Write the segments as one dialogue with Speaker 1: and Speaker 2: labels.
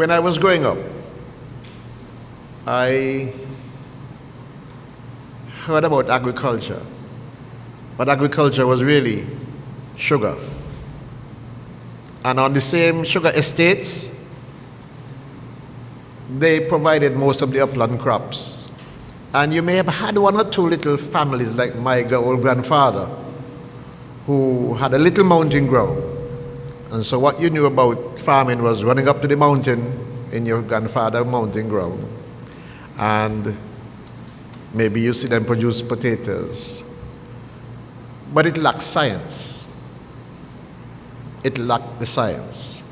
Speaker 1: When I was growing up, I heard about agriculture, but agriculture was really sugar. And on the same sugar estates, they provided most of the upland crops. And you may have had one or two little families like my old grandfather who had a little mountain ground. And so what you knew about farming was running up to the mountain in your grandfather's mountain ground, and maybe you see them produce potatoes. But it lacked science. It lacked the science.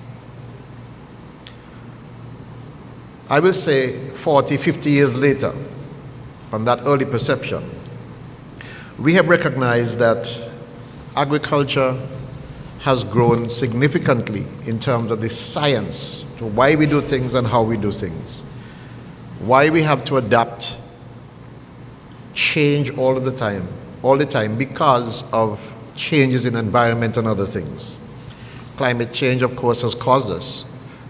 Speaker 1: I will say 40, 50 years later, from that early perception, we have recognized that agriculture has grown significantly in terms of the science to why we do things and how we do things. Why we have to adapt, change all the time because of changes in environment and other things. Climate change, of course, has caused us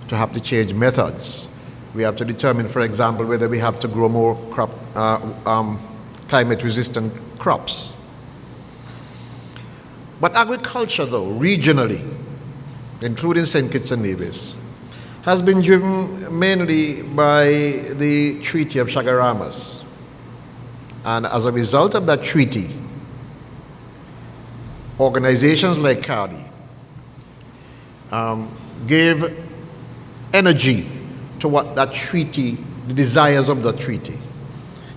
Speaker 1: to have to change methods. We have to determine, for example, whether we have to grow more climate-resistant crops. But agriculture, though, regionally, including St. Kitts and Nevis, has been driven mainly by the Treaty of Chagaramas. And as a result of that treaty, organizations like CARDI gave energy to what that treaty, the desires of the treaty.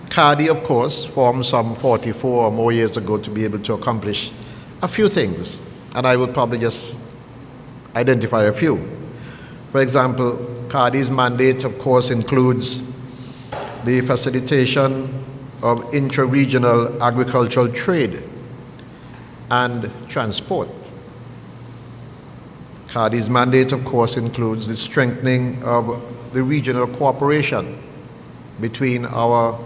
Speaker 1: CARDI, of course, formed some 44 or more years ago to be able to accomplish a few things, and I will probably just identify a few. For example, CARDI's mandate, of course, includes the facilitation of intra-regional agricultural trade and transport. CARDI's mandate, of course, includes the strengthening of the regional cooperation between our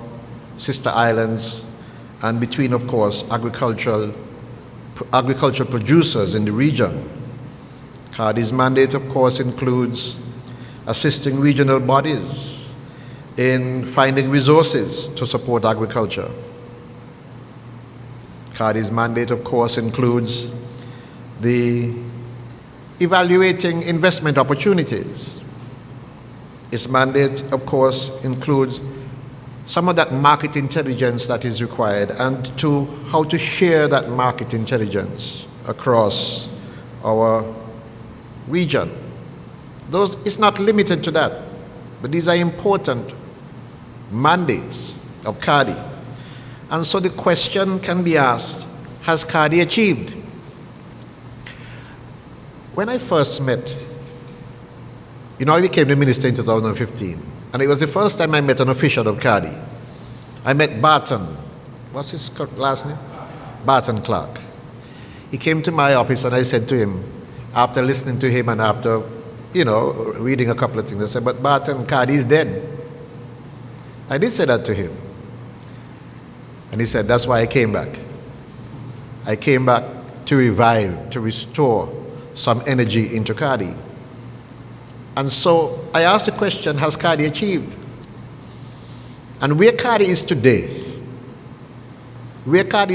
Speaker 1: sister islands and between, of course, agricultural producers in the region. CARDI's mandate, of course, includes assisting regional bodies in finding resources to support agriculture. CARDI's mandate, of course, includes the evaluating investment opportunities. Its mandate, of course, includes some of that market intelligence that is required and to how to share that market intelligence across our region. It's not limited to that, but these are important mandates of CARDI. And so the question can be asked, has CARDI achieved? When I first met, I became the minister in 2015, and it was the first time I met an official of CARDI. I met Barton, what's his last name? Barton Clark. He came to my office and I said to him, after listening to him and after, reading a couple of things, I said, but Barton, CARDI is dead. I did say that to him. And he said, that's why I came back. I came back to revive, to restore some energy into CARDI. And so I asked the question, has CARDI achieved? And where CARDI is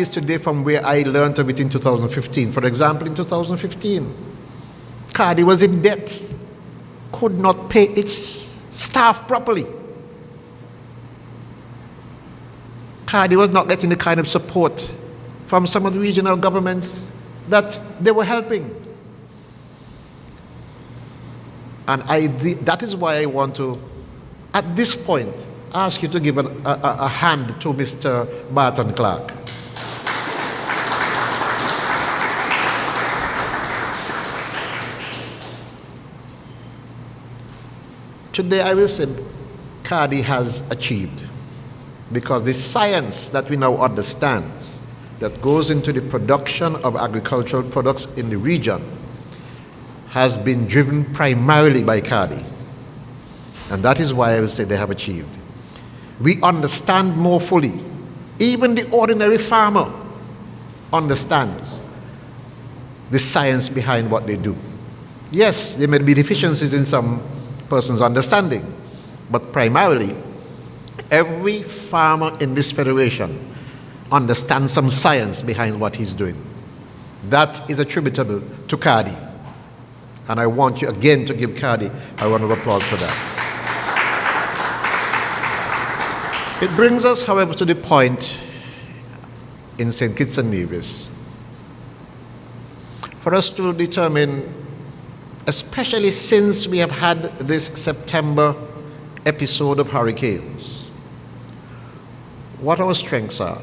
Speaker 1: today from where I learned of it in 2015. For example, in 2015, CARDI was in debt, could not pay its staff properly. CARDI was not getting the kind of support from some of the regional governments that they were helping. And that is why I want to, at this point, ask you to give a hand to Mr. Barton Clark. Today I will say CARDI has achieved, because the science that we now understand that goes into the production of agricultural products in the region has been driven primarily by CARDI. And that is why I will say they have achieved. We understand more fully. Even the ordinary farmer understands the science behind what they do. Yes, there may be deficiencies in some person's understanding. But primarily, every farmer in this federation understands some science behind what he's doing. That is attributable to Cardi. And I want you again to give Cardi a round of applause for that. It brings us, however, to the point in St. Kitts and Nevis for us to determine, especially since we have had this September episode of hurricanes, what our strengths are.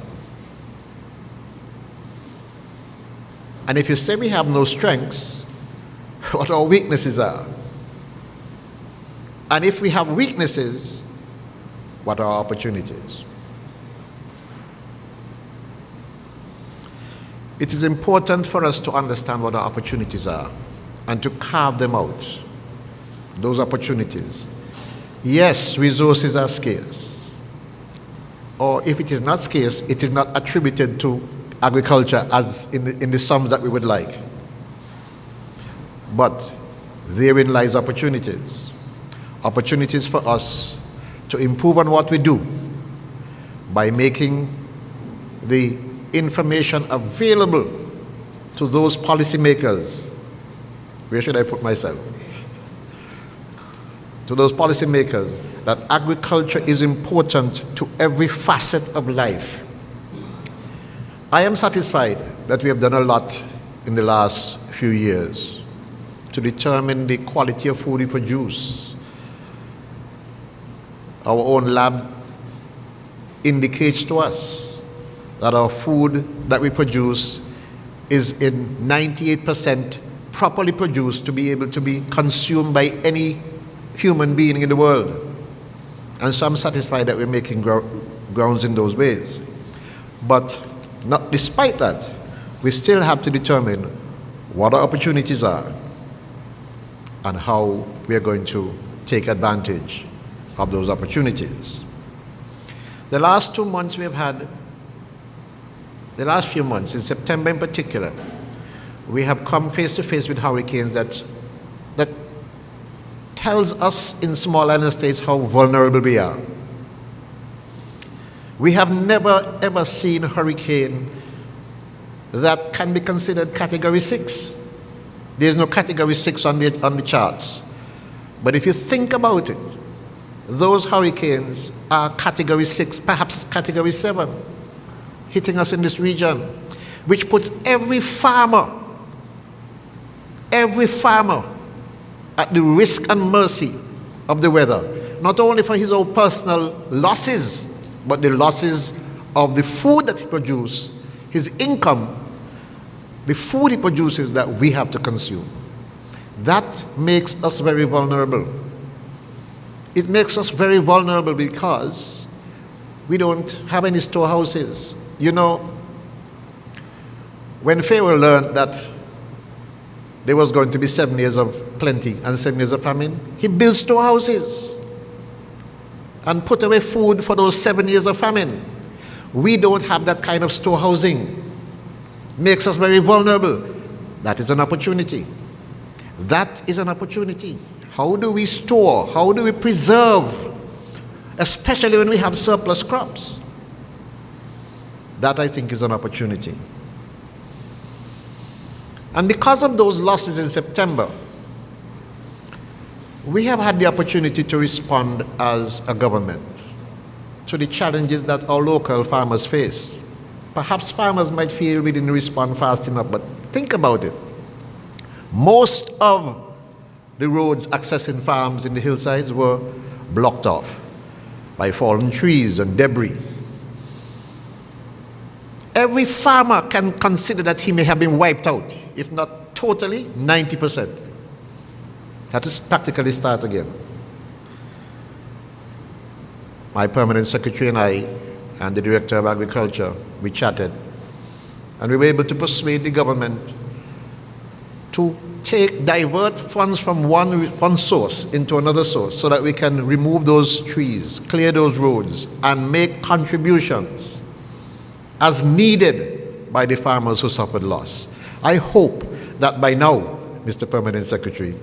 Speaker 1: And if you say we have no strengths, what our weaknesses are. And if we have weaknesses, what are our opportunities? It is important for us to understand what our opportunities are and to carve them out, those opportunities. Yes, resources are scarce. Or if it is not scarce, it is not attributed to agriculture as in the sums that we would like. But therein lies opportunities. Opportunities for us to improve on what we do by making the information available to those policymakers. Where should I put myself? To those policymakers that agriculture is important to every facet of life. I am satisfied that we have done a lot in the last few years to determine the quality of food we produce. Our own lab indicates to us that our food that we produce is in 98% properly produced to be able to be consumed by any human being in the world. And so I'm satisfied that we're making grounds in those ways. But not despite that, we still have to determine what our opportunities are and how we are going to take advantage of those opportunities. The last 2 months we have had, the last few months, in September in particular, we have come face to face with hurricanes that tells us in small island states how vulnerable we are. We have never ever seen a hurricane that can be considered category 6. There's no category 6 on the charts. But if you think about it, those hurricanes are category 6, perhaps category 7, hitting us in this region, which puts every farmer at the risk and mercy of the weather, not only for his own personal losses, but the losses of the food that he produces, his income, the food he produces that we have to consume. That makes us very vulnerable. It makes us very vulnerable because we don't have any storehouses. You know, when Pharaoh learned that there was going to be 7 years of plenty and 7 years of famine, he built storehouses and put away food for those 7 years of famine. We don't have that kind of storehousing. Makes us very vulnerable. That is an opportunity. That is an opportunity. How do we store? How do we preserve? Especially when we have surplus crops. That, I think, is an opportunity. And because of those losses in September, we have had the opportunity to respond as a government to the challenges that our local farmers face. Perhaps farmers might feel we didn't respond fast enough, but think about it. Most of the roads accessing farms in the hillsides were blocked off by fallen trees and debris. Every farmer can consider that he may have been wiped out, if not totally, 90%. That is practically start again. My permanent secretary and I, and the director of agriculture, we chatted, and we were able to persuade the government to divert funds from one source into another source so that we can remove those trees, clear those roads, and make contributions as needed by the farmers who suffered loss. I hope that by now, Mr. Permanent Secretary,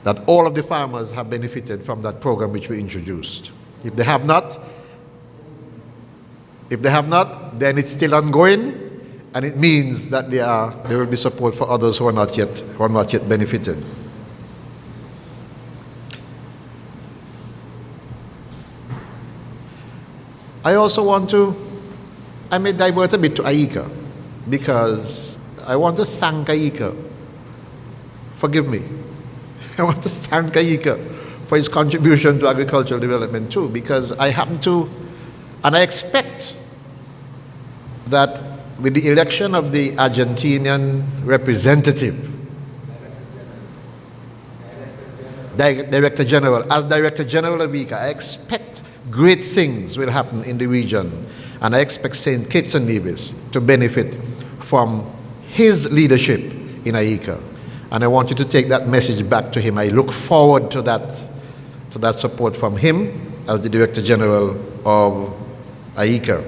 Speaker 1: that all of the farmers have benefited from that program which we introduced. If they have not, then it's still ongoing, and it means that there will be support for others who are not yet benefited. I may divert a bit to AICA, because I want to thank AICA. Forgive me. I want to thank AICA for his contribution to agricultural development too, because I expect that with the election of the Argentinian representative, Director General of AICA, I expect great things will happen in the region, and I expect St. Kitts and Nevis to benefit from his leadership in AICA. And I want you to take that message back to him. I look forward to that support from him as the Director General of AICA.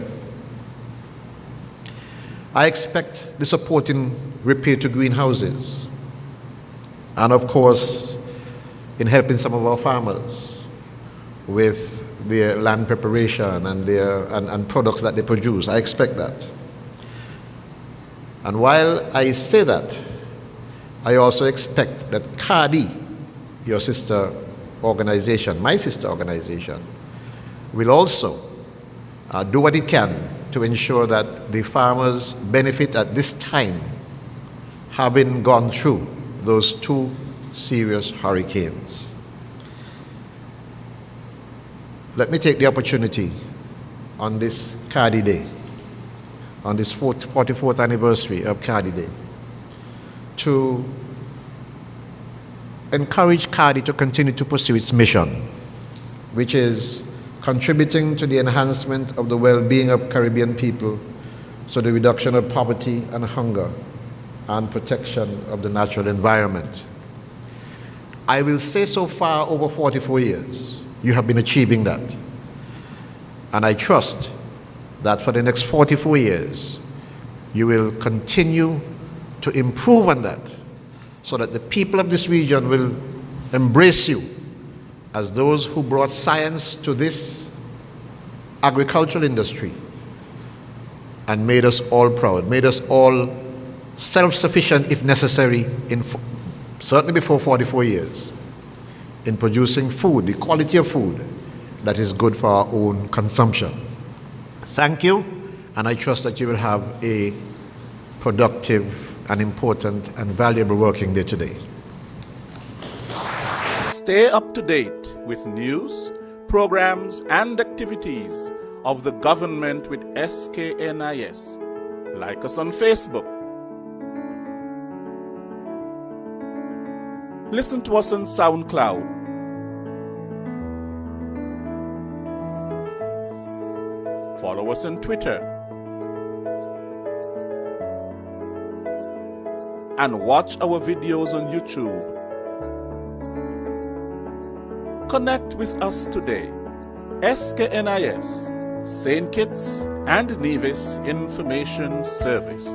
Speaker 1: I expect the support in repair to greenhouses, and of course in helping some of our farmers with their land preparation and products that they produce. I expect that. And while I say that, I also expect that CADI, your sister organization, my sister organization, will also do what it can to ensure that the farmers benefit at this time, having gone through those two serious hurricanes. Let me take the opportunity on this CADI Day, on this 44th anniversary of CADI Day, to encourage CADI to continue to pursue its mission, which is contributing to the enhancement of the well-being of Caribbean people, so the reduction of poverty and hunger, and protection of the natural environment. I will say so far over 44 years, you have been achieving that. And I trust that for the next 44 years, you will continue to improve on that, so that the people of this region will embrace you as those who brought science to this agricultural industry and made us all proud, made us all self-sufficient if necessary, certainly before 44 years, in producing food, the quality of food that is good for our own consumption. Thank you, and I trust that you will have a productive and important and valuable working day today.
Speaker 2: Stay up to date with news, programs, and activities of the government with SKNIS. Like us on Facebook. Listen to us on SoundCloud. Follow us on Twitter. And watch our videos on YouTube. Connect with us today. SKNIS, St. Kitts and Nevis Information Service.